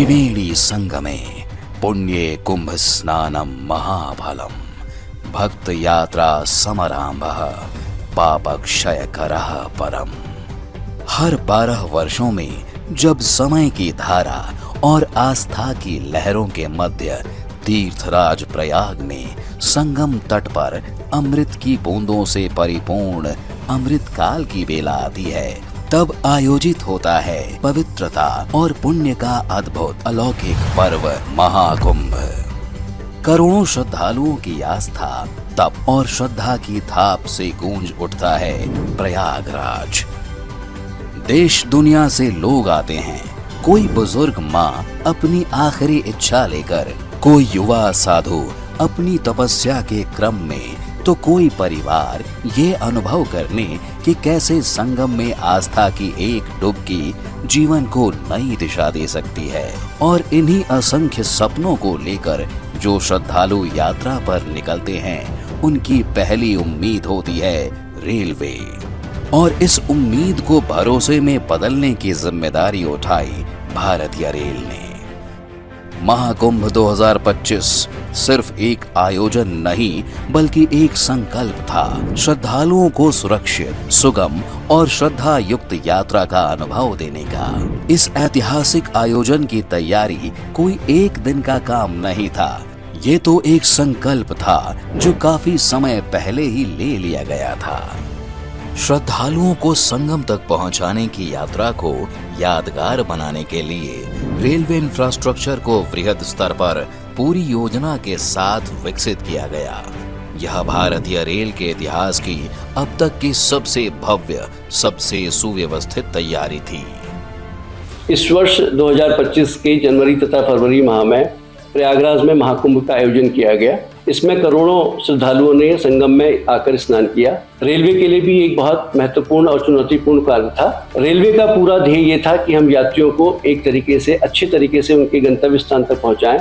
त्रिवेणी संगमे पुण्ये कुंभ स्नानम महाफलम भक्त यात्रा समरांभः पापक्षय करः परम। हर 12 वर्षों में जब समय की धारा और आस्था की लहरों के मध्य तीर्थराज प्रयाग में संगम तट पर अमृत की बूंदों से परिपूर्ण अमृत काल की बेला आती है, तब आयोजित होता है पवित्रता और पुण्य का अद्भुत अलौकिक पर्व महाकुंभ। करोड़ों श्रद्धालुओं की आस्था, तप और श्रद्धा की थाप से गूंज उठता है प्रयागराज। देश दुनिया से लोग आते हैं, कोई बुजुर्ग माँ अपनी आखिरी इच्छा लेकर, कोई युवा साधु अपनी तपस्या के क्रम में, तो कोई परिवार ये अनुभव करने कि कैसे संगम में आस्था की एक डुबकी जीवन को नई दिशा दे सकती है। और इन्हीं असंख्य सपनों को लेकर जो श्रद्धालु यात्रा पर निकलते हैं, उनकी पहली उम्मीद होती है रेलवे। और इस उम्मीद को भरोसे में बदलने की जिम्मेदारी उठाई भारतीय रेल ने। महाकुंभ 2025 सिर्फ एक आयोजन नहीं बल्कि एक संकल्प था, श्रद्धालुओं को सुरक्षित, सुगम और श्रद्धा युक्त यात्रा का अनुभव देने का। इस ऐतिहासिक आयोजन की तैयारी कोई एक दिन का काम नहीं था, ये तो एक संकल्प था जो काफी समय पहले ही ले लिया गया था। श्रद्धालुओं को संगम तक पहुंचाने की यात्रा को यादगार बनाने के लिए रेलवे इंफ्रास्ट्रक्चर को वृहद स्तर पर पूरी योजना के साथ विकसित किया गया। यह भारतीय रेल के इतिहास की अब तक की सबसे भव्य, सबसे सुव्यवस्थित तैयारी थी। इस वर्ष 2025 के जनवरी तथा फरवरी माह में प्रयागराज में महाकुंभ का आयोजन किया गया। इसमें करोड़ों श्रद्धालुओं ने संगम में आकर स्नान किया। रेलवे के लिए भी एक बहुत महत्वपूर्ण और चुनौतीपूर्ण कार्य था। रेलवे का पूरा ध्येय ये था कि हम यात्रियों को एक तरीके से, अच्छे तरीके से उनके गंतव्य स्थान तक पहुंचाएं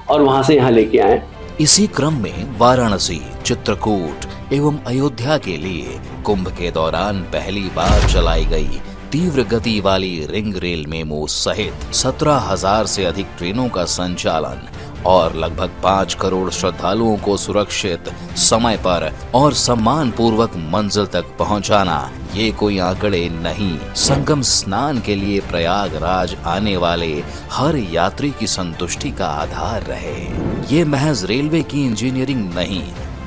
और वहां से यहाँ लेके आएं। इसी क्रम में वाराणसी, चित्रकूट एवं अयोध्या के लिए कुंभ के दौरान पहली बार चलाई गई तीव्र गति वाली रिंग रेल मेमो सहित 17,000 से अधिक ट्रेनों का संचालन और लगभग 5 करोड़ श्रद्धालुओं को सुरक्षित, समय पर और सम्मान पूर्वक मंजिल तक पहुंचाना, ये कोई आंकड़े नहीं, संगम स्नान के लिए प्रयागराज आने वाले हर यात्री की संतुष्टि का आधार रहे। ये महज रेलवे की इंजीनियरिंग नहीं,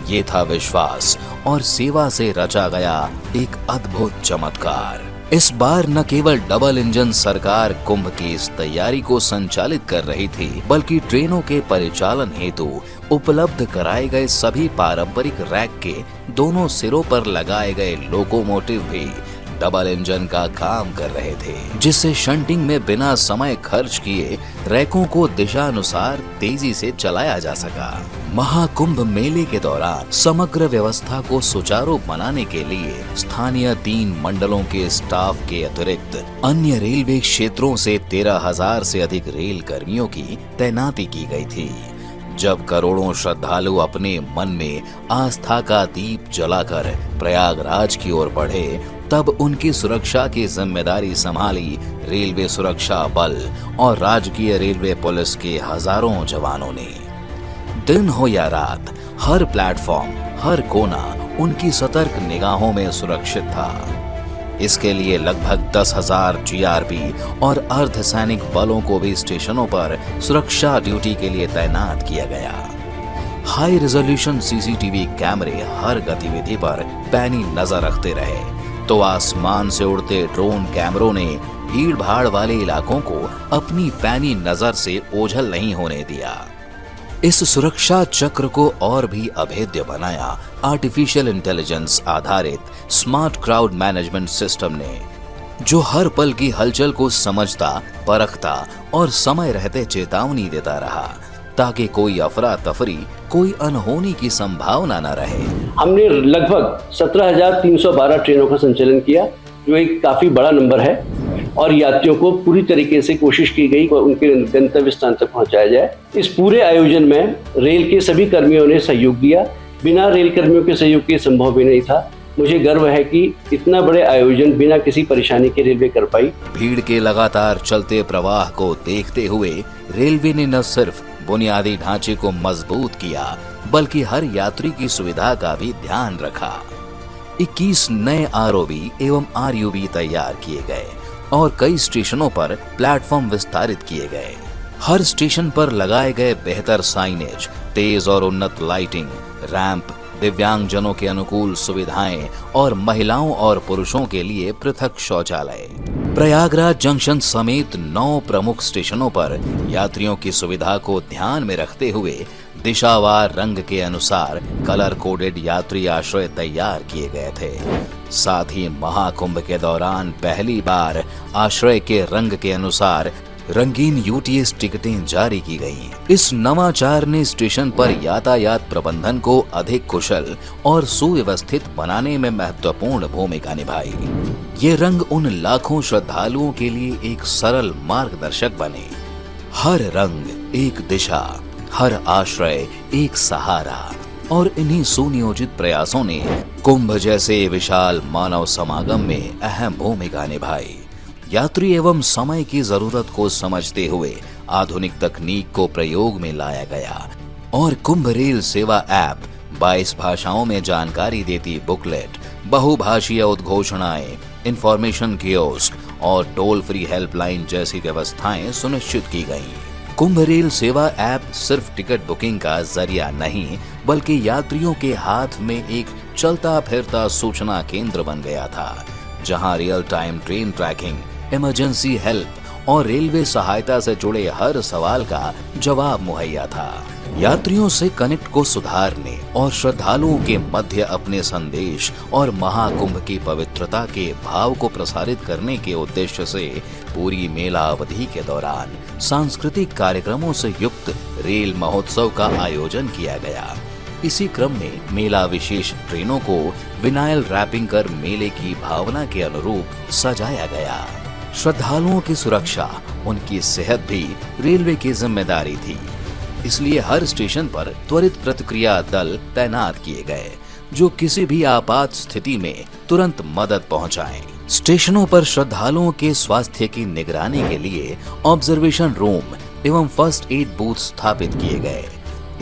ये था विश्वास और सेवा से रचा गया एक अद्भुत चमत्कार। इस बार न केवल डबल इंजन सरकार कुंभ की इस तैयारी को संचालित कर रही थी, बल्कि ट्रेनों के परिचालन हेतु उपलब्ध कराए गए सभी पारंपरिक रैक के दोनों सिरों पर लगाए गए लोकोमोटिव भी डबल इंजन का काम कर रहे थे, जिससे शंटिंग में बिना समय खर्च किए रैकों को दिशानुसार तेजी से चलाया जा सका। महाकुंभ मेले के दौरान समग्र व्यवस्था को सुचारू बनाने के लिए स्थानीय 3 मंडलों के स्टाफ के अतिरिक्त अन्य रेलवे क्षेत्रों से 13,000 से अधिक रेल कर्मियों की तैनाती की गई थी। जब करोड़ों श्रद्धालु अपने मन में आस्था का दीप जलाकर प्रयागराज की ओर बढ़े, तब उनकी सुरक्षा की जिम्मेदारी संभाली रेलवे सुरक्षा बल और राजकीय रेलवे पुलिस के हजारों जवानों ने। दिन हो या रात, हर प्लेटफॉर्म, हर कोना उनकी सतर्क निगाहों में सुरक्षित था। इसके लिए लगभग 10,000 जीआरपी और अर्धसैनिक बलों को भी स्टेशनों पर सुरक्षा ड्यूटी के लिए तैनात किया गया। हाई रेजोल्यूशन सीसीटीवी कैमरे हर गतिविधि पर पैनी नजर रखते रहे, तो आसमान से उड़ते ड्रोन कैमरों ने भीड़ भाड़ वाले इलाकों को अपनी पैनी नजर से ओझल नहीं होने दिया। इस सुरक्षा चक्र को और भी अभेद्य बनाया आर्टिफिशियल इंटेलिजेंस आधारित स्मार्ट क्राउड मैनेजमेंट सिस्टम ने, जो हर पल की हलचल को समझता, परखता और समय रहते चेतावनी देता रहा, ताकि कोई अफरा तफरी, कोई अनहोनी की संभावना न रहे। हमने लगभग 17,312 ट्रेनों का संचालन किया, जो एक काफी बड़ा नंबर है, और यात्रियों को पूरी तरीके से कोशिश की गई कि उनके गंतव्य स्थान तक पहुंचाया जाए। इस पूरे आयोजन में रेल के सभी कर्मियों ने सहयोग दिया। बिना रेल कर्मियों के सहयोग के संभव भी नहीं था। मुझे गर्व है कि इतना बड़े आयोजन बिना किसी परेशानी के रेलवे कर पाई। भीड़ के लगातार चलते प्रवाह को देखते हुए रेलवे ने न सिर्फ बुनियादी ढांचे को मजबूत किया बल्कि हर यात्री की सुविधा का भी ध्यान रखा। 21 नए आरओबी एवं आरयूबी तैयार किए गए और कई स्टेशनों पर प्लेटफॉर्म विस्तारित किए गए। हर स्टेशन पर लगाए गए बेहतर साइनेज, तेज और उन्नत लाइटिंग, रैंप, दिव्यांगजनों के अनुकूल सुविधाएं और महिलाओं और पुरुषों के लिए पृथक शौचालय। प्रयागराज जंक्शन समेत 9 प्रमुख स्टेशनों पर यात्रियों की सुविधा को ध्यान में रखते हुए दिशावार रंग के अनुसार कलर कोडेड यात्री आश्रय तैयार किए गए थे। साथ ही महाकुंभ के दौरान पहली बार आश्रय के रंग के अनुसार रंगीन यूटीएस टिकटें जारी की गईं। इस नवाचार ने स्टेशन पर यातायात प्रबंधन को अधिक कुशल और सुव्यवस्थित बनाने में महत्वपूर्ण भूमिका निभाई। ये रंग उन लाखों श्रद्धालुओं के लिए एक सरल मार्गदर्शक बने। हर रंग एक दिशा, हर आश्रय एक सहारा और इन्हीं सुनियोजित प्रयासों ने कुंभ जैसे विशाल मानव समागम में अहम भूमिका निभाई। यात्री एवं समय की जरूरत को समझते हुए आधुनिक तकनीक को प्रयोग में लाया गया और कुंभ रेल सेवा ऐप, 22 भाषाओं में जानकारी देती बुकलेट, बहुभाषीय उद्घोषणाएं, इंफॉर्मेशन कियोस्क और टोल फ्री हेल्पलाइन जैसी व्यवस्थाएं सुनिश्चित की गईं। कुंभ रेल सेवा ऐप सिर्फ टिकट बुकिंग का जरिया नहीं बल्कि यात्रियों के हाथ में एक चलता फिरता सूचना केंद्र बन गया था, जहां real time train tracking, emergency help और रेलवे सहायता से जुड़े हर सवाल का जवाब मुहैया था। यात्रियों से कनेक्ट को सुधारने और श्रद्धालुओं के मध्य अपने संदेश और महाकुंभ की पवित्रता के भाव को प्रसारित करने के उद्देश्य से पूरी मेला अवधि के दौरान सांस्कृतिक कार्यक्रमों से युक्त रेल महोत्सव का आयोजन किया गया। इसी क्रम में मेला विशेष ट्रेनों को विनाइल रैपिंग कर मेले की भावना के अनुरूप सजाया गया। श्रद्धालुओं की सुरक्षा, उनकी सेहत भी रेलवे की जिम्मेदारी थी, इसलिए हर स्टेशन पर त्वरित प्रतिक्रिया दल तैनात किए गए जो किसी भी आपात स्थिति में तुरंत मदद पहुंचाएं। स्टेशनों पर श्रद्धालुओं के स्वास्थ्य की निगरानी के लिए ऑब्जर्वेशन रूम एवं फर्स्ट एड बूथ स्थापित किए गए।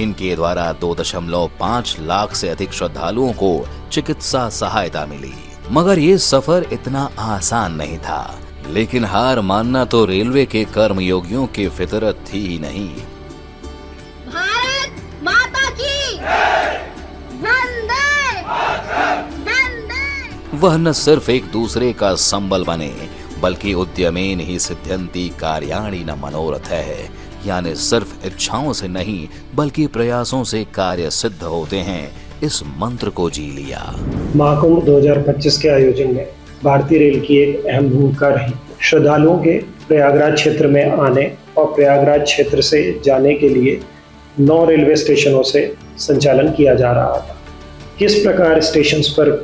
इनके द्वारा 2.5 लाख से अधिक श्रद्धालुओं को चिकित्सा सहायता मिली। मगर ये सफर इतना आसान नहीं था, लेकिन हार मानना तो रेलवे के कर्मयोगियों की फितरत थी ही नहीं। भारत माता की वंदे वंदे। वह न सिर्फ एक दूसरे का संबल बने बल्कि उद्यमेन ही सिद्ध्यन्ति कार्याणि न मनोरथ है, यानी सिर्फ इच्छाओं से नहीं बल्कि प्रयासों से कार्य सिद्ध होते हैं, इस मंत्र को जी लिया। महाकुंभ 2025 के आयोजन में भारतीय रेल की एक अहम भूमिका रही। श्रद्धालुओं के प्रयागराज क्षेत्र में आने और प्रयागराज क्षेत्र से जाने के लिए 9 रेलवे स्टेशनों से संचालन किया जा रहा था। किस प्रकार स्टेशंस पर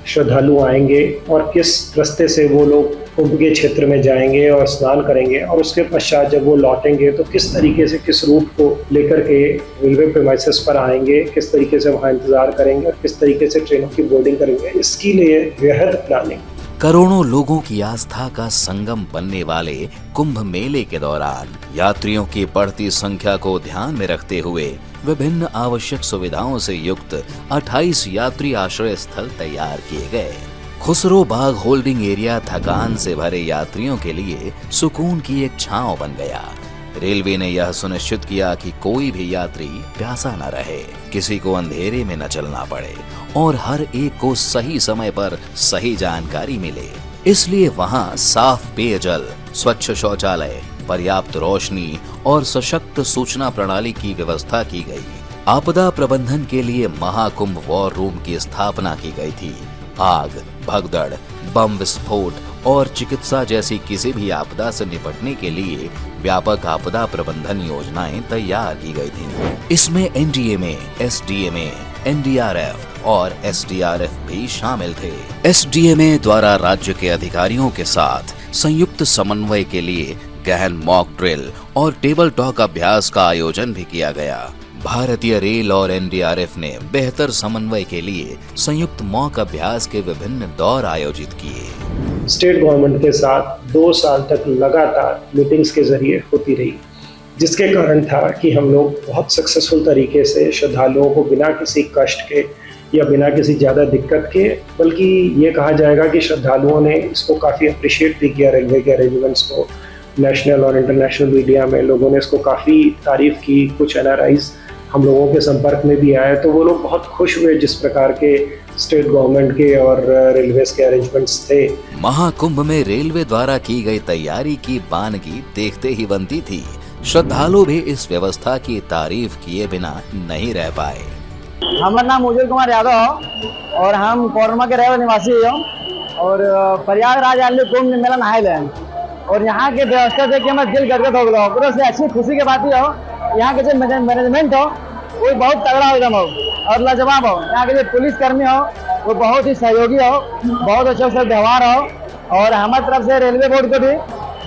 श्रद्धालु आएंगे और किस रास्ते से वो लोग कुंभ के क्षेत्र में जाएंगे और स्नान करेंगे और उसके पश्चात जब वो लौटेंगे तो किस तरीके से, किस रूट को लेकर के रेलवे प्रीमाइसेस पर आएंगे, किस तरीके से वहाँ इंतजार करेंगे और किस तरीके से ट्रेनों की बोर्डिंग करेंगे, इसके लिए वृहद प्लानिंग। करोड़ों लोगों की आस्था का संगम बनने वाले कुंभ मेले के दौरान यात्रियों की बढ़ती संख्या को ध्यान में रखते हुए विभिन्न आवश्यक सुविधाओं से युक्त 28 यात्री आश्रय स्थल तैयार किए गए। खुसरो बाग होल्डिंग एरिया थकान से भरे यात्रियों के लिए सुकून की एक छांव बन गया। रेलवे ने यह सुनिश्चित किया कि कोई भी यात्री प्यासा न रहे, किसी को अंधेरे में न चलना पड़े और हर एक को सही समय पर सही जानकारी मिले। इसलिए वहां साफ पेयजल, स्वच्छ शौचालय, पर्याप्त रोशनी और सशक्त सूचना प्रणाली की व्यवस्था की गई। आपदा प्रबंधन के लिए महाकुंभ वॉर रूम की स्थापना की गई थी। आग, भगदड़, बम विस्फोट और चिकित्सा जैसी किसी भी आपदा से निपटने के लिए व्यापक आपदा प्रबंधन योजनाएं तैयार की गई थीं। इसमें एनडीएमए, एसडीएमए, एनडीआरएफ और एसडीआरएफ भी शामिल थे। एसडीएमए द्वारा राज्य के अधिकारियों के साथ संयुक्त समन्वय के लिए गहन मॉक ड्रिल और टेबल टॉक अभ्यास का आयोजन भी किया गया। भारतीय रेल और एनडीआरएफ ने बेहतर समन्वय के लिए संयुक्त मॉक अभ्यास के विभिन्न दौर आयोजित किए। स्टेट गवर्नमेंट के साथ 2 साल तक लगातार मीटिंग्स के जरिए होती रही, जिसके कारण था कि हम लोग बहुत सक्सेसफुल तरीके से श्रद्धालुओं को बिना किसी कष्ट के या बिना किसी ज़्यादा दिक्कत के, बल्कि ये कहा जाएगा कि श्रद्धालुओं ने इसको काफ़ी अप्रिशिएट भी किया। रेलवे के अरेंजमेंट्स को नेशनल और इंटरनेशनल मीडिया में लोगों ने इसको काफ़ी तारीफ़ की। कुछ एनआरआईज हम लोगों के संपर्क में भी आए तो वो लोग बहुत खुश हुए जिस प्रकार के स्टेट गवर्नमेंट के और रेलवेज के अरेंजमेंट्स थे। महाकुंभ में रेलवे द्वारा की गई तैयारी की बानगी देखते ही बनती थी। श्रद्धालु भी इस व्यवस्था की तारीफ किए बिना नहीं रह पाए। हमारा नाम उज्जवल कुमार यादव और हम कोरमा के रहने निवासी हैं और प्रयागराज आने कुंभ मेला नहाए और यहाँ के व्यवस्था देख के हमारा दिल गदगद हो गया। पूरा से अच्छी खुशी की बात हो, यहाँ के जो मैनेजमेंट हो वो बहुत तगड़ा हो एकदम हो और लाजवाब हो। यहाँ के जो पुलिस कर्मी हो वो बहुत ही सहयोगी हो, बहुत अच्छा उसका व्यवहार हो और हमारी तरफ से रेलवे बोर्ड को भी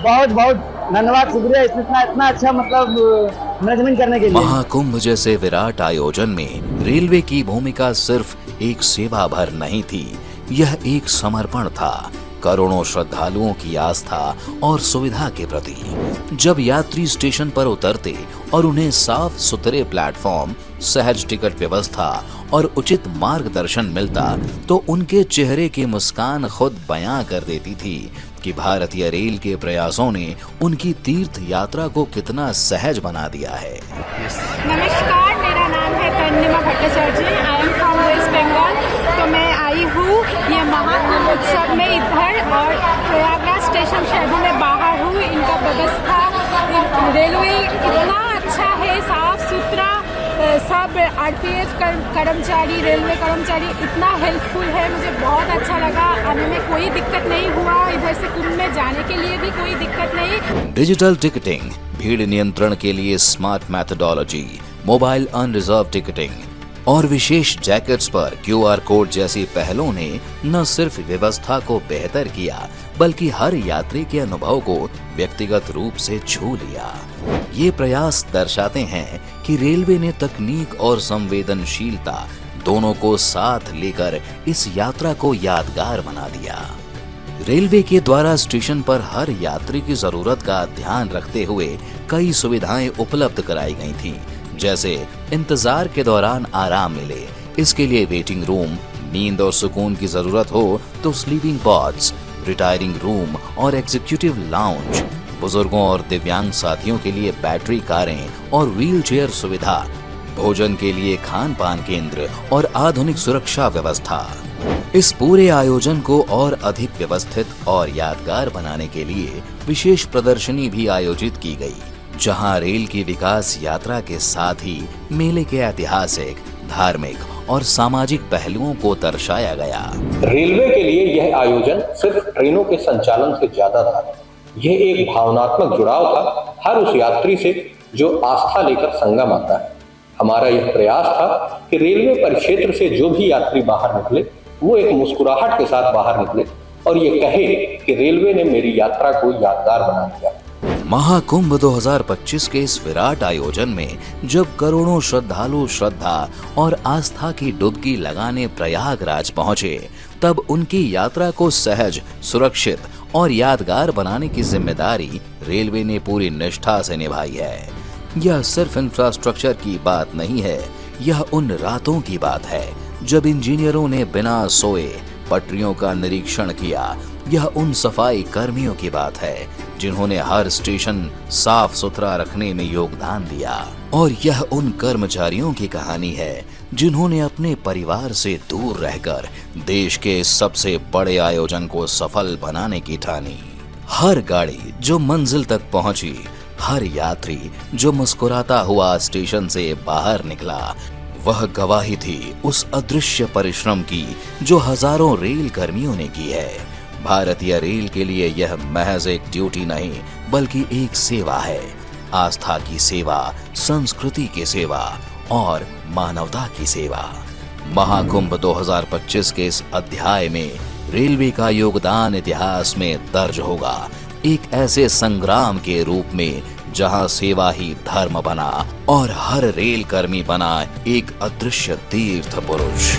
बहुत बहुत धन्यवाद, शुक्रिया इतना अच्छा मतलब मैनेजमेंट करने के लिए। महाकुंभ जैसे विराट आयोजन में रेलवे की भूमिका सिर्फ एक सेवा भर नहीं थी, यह एक समर्पण था करोड़ों श्रद्धालुओं की आस्था और सुविधा के प्रति। जब यात्री स्टेशन पर उतरते और उन्हें साफ सुथरे प्लेटफॉर्म, सहज टिकट व्यवस्था और उचित मार्गदर्शन मिलता तो उनके चेहरे की मुस्कान खुद बयां कर देती थी कि भारतीय रेल के प्रयासों ने उनकी तीर्थ यात्रा को कितना सहज बना दिया है। नमस्कार, मेरा नाम है Tannima Bhattacharya. I am from West Bengal. तो मैं आई हूँ ये महाकुंभ उत्सव में इधर और प्रयागराज स्टेशन शहरों में बाहर हूँ। इनका व्यवस्था रेलवे इतना अच्छा है, साफ सुथरा, सब आरपीएफ कर्मचारी, रेलवे कर्मचारी इतना हेल्पफुल है। मुझे बहुत अच्छा लगा, आने में कोई दिक्कत नहीं हुआ, इधर से कुंभ में जाने के लिए भी कोई दिक्कत नहीं। डिजिटल टिकटिंग, भीड़ नियंत्रण के लिए smart methodology, mobile unreserve ticketing और विशेष जैकेट्स पर क्यूआर कोड जैसी पहलों ने न सिर्फ व्यवस्था को बेहतर किया बल्कि हर यात्री के अनुभव को व्यक्तिगत रूप से छू लिया। ये प्रयास दर्शाते हैं कि रेलवे ने तकनीक और संवेदनशीलता दोनों को साथ लेकर इस यात्रा को यादगार बना दिया। रेलवे के द्वारा स्टेशन पर हर यात्री की जरूरत का ध्यान रखते हुए कई सुविधाएं उपलब्ध कराई गई थीं, जैसे इंतजार के दौरान आराम मिले, इसके लिए वेटिंग रूम, नींद और सुकून की जरूरत हो तो स्लीपिंग पॉड्स, रिटायरिंग रूम और एग्जीक्यूटिव लाउंज, बुजुर्गों और दिव्यांग साथियों के लिए बैटरी कारें और व्हीलचेयर सुविधा, भोजन के लिए खान पान केंद्र और आधुनिक सुरक्षा व्यवस्था। इस पूरे आयोजन को और अधिक व्यवस्थित और यादगार बनाने के लिए विशेष प्रदर्शनी भी आयोजित की गई, जहां रेल की विकास यात्रा के साथ ही मेले के ऐतिहासिक, धार्मिक और सामाजिक पहलुओं को दर्शाया गया। रेलवे के लिए यह आयोजन सिर्फ ट्रेनों के संचालन से ज्यादा था। यह एक भावनात्मक जुड़ाव था हर उस यात्री से जो आस्था लेकर संगम आता है। हमारा यह प्रयास था कि रेलवे परिक्षेत्र से जो भी यात्री बाहर निकले वो एक मुस्कुराहट के साथ बाहर निकले और ये कहे कि रेलवे ने मेरी यात्रा को यादगार बना दिया। महाकुंभ 2025 के इस विराट आयोजन में जब करोड़ों श्रद्धालु श्रद्धा और आस्था की डुबकी लगाने प्रयागराज पहुंचे, तब उनकी यात्रा को सहज, सुरक्षित और यादगार बनाने की जिम्मेदारी रेलवे ने पूरी निष्ठा से निभाई है। यह सिर्फ इंफ्रास्ट्रक्चर की बात नहीं है, यह उन रातों की बात है जब इंजीनियरों ने बिना सोए पटरियों का निरीक्षण किया। यह उन सफाई कर्मियों की बात है जिन्होंने हर स्टेशन साफ सुथरा रखने में योगदान दिया, और यह उन कर्मचारियों की कहानी है जिन्होंने अपने परिवार से दूर रहकर देश के सबसे बड़े आयोजन को सफल बनाने की ठानी। हर गाड़ी जो मंजिल तक पहुंची, हर यात्री जो मुस्कुराता हुआ स्टेशन से बाहर निकला, वह गवाही थी उस अदृश्य परिश्रम की जो हजारों रेल कर्मियों ने की है। भारतीय रेल के लिए यह महज एक ड्यूटी नहीं बल्कि एक सेवा है, आस्था की सेवा, संस्कृति की सेवा और मानवता की सेवा। महाकुंभ 2025 के इस अध्याय में रेलवे का योगदान इतिहास में दर्ज होगा, एक ऐसे संग्राम के रूप में जहां सेवा ही धर्म बना और हर रेल कर्मी बना एक अदृश्य तीर्थ पुरुष।